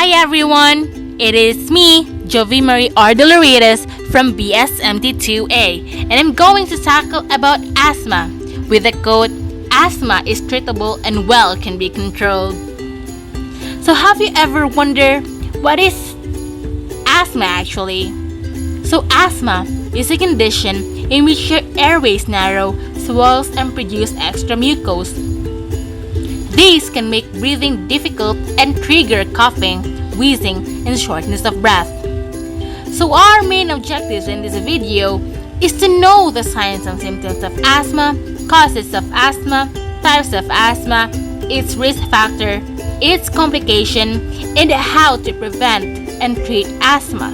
Hi everyone! It is me, Jovie Doloritos from BSMT2A, and I'm going to tackle about asthma with the quote, "Asthma is treatable and well can be controlled." So have you ever wondered what is asthma actually? So asthma is a condition in which your airways narrow, swells, and produce extra mucus. These can make breathing difficult and trigger coughing, wheezing, and shortness of breath. So our main objectives in this video is to know the signs and symptoms of asthma, causes of asthma, types of asthma, its risk factor, its complication, and how to prevent and treat asthma.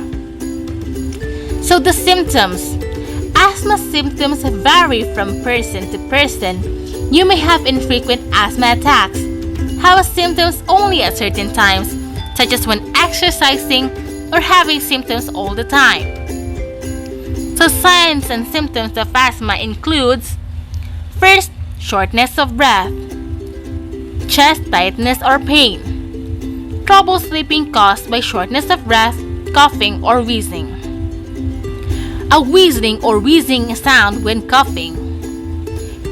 So the symptoms. Asthma symptoms vary from person to person. You may have infrequent asthma attacks, have symptoms only at certain times, such as when exercising or having symptoms all the time. So signs and symptoms of asthma includes: first, shortness of breath, chest tightness or pain, trouble sleeping caused by shortness of breath, coughing, or wheezing, a whistling or wheezing sound when coughing,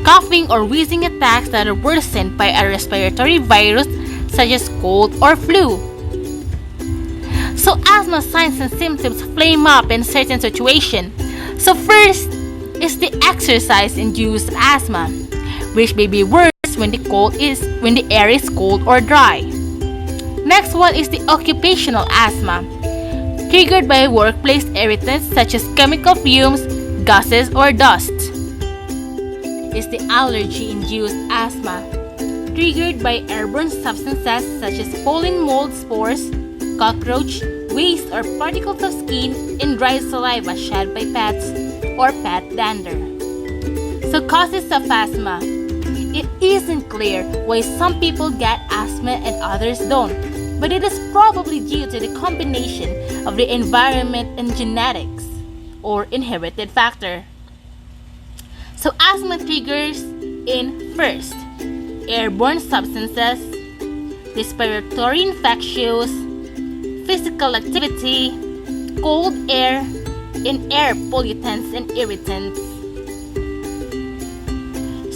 coughing or wheezing attacks that are worsened by a respiratory virus such as cold or flu. So asthma signs and symptoms flame up in certain situations. So first is the exercise-induced asthma, which may be worse when the air is cold or dry. Next one is the occupational asthma, triggered by workplace irritants such as chemical fumes, gases, or dust. Is the allergy-induced asthma, triggered by airborne substances such as pollen, mold spores, cockroach, waste, or particles of skin and dry saliva shed by pets or pet dander. So causes of asthma. It isn't clear why some people get asthma and others don't, but it is probably due to the combination of the environment and genetics or inherited factor. So asthma triggers in first, airborne substances, respiratory infectious, physical activity, cold air, and air pollutants and irritants,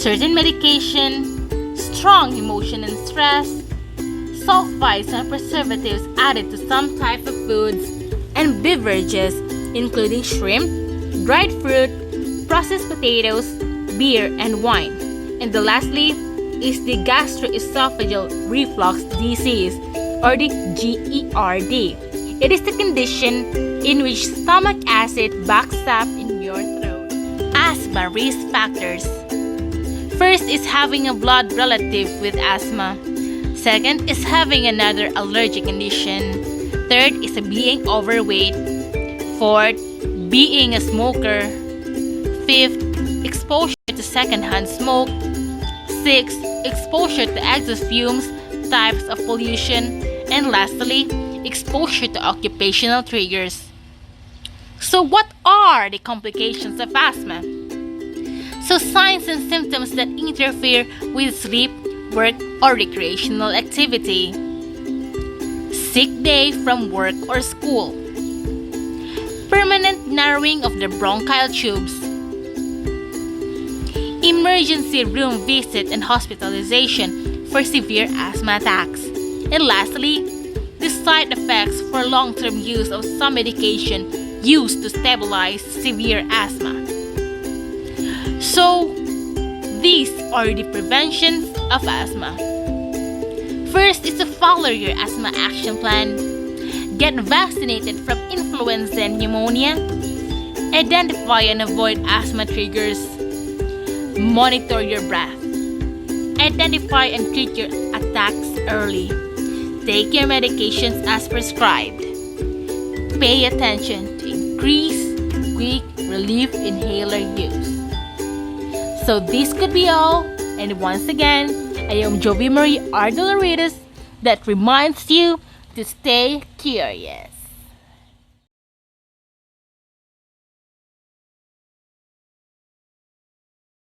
certain medication, strong emotion and stress, sulfites and preservatives added to some type of foods, and beverages including shrimp, dried fruit, processed potatoes, beer, and wine. And lastly is the gastroesophageal reflux disease, or the GERD. It is the condition in which stomach acid backs up in your throat. Asthma risk factors. First is having a blood relative with asthma. Second is having another allergic condition. Third is being overweight. Fourth, being a smoker. Fifth, exposure to secondhand smoke. Sixth, exposure to exhaust fumes, types of pollution. And lastly, exposure to occupational triggers. So what are the complications of asthma? So signs and symptoms that interfere with sleep, work, or recreational activity. Sick day from work or school. Permanent narrowing of the bronchial tubes. Emergency room visit and hospitalization for severe asthma attacks. And lastly, the side effects for long-term use of some medication used to stabilize severe asthma. So, these are the preventions of asthma. First is to follow your asthma action plan. Get vaccinated from influenza and pneumonia. Identify and avoid asthma triggers. Monitor your breath. Identify and treat your attacks early. Take your medications as prescribed. Pay attention to increase quick relief inhaler use. So this could be all, and once again, I am Jovie Doloritos that reminds you to stay curious.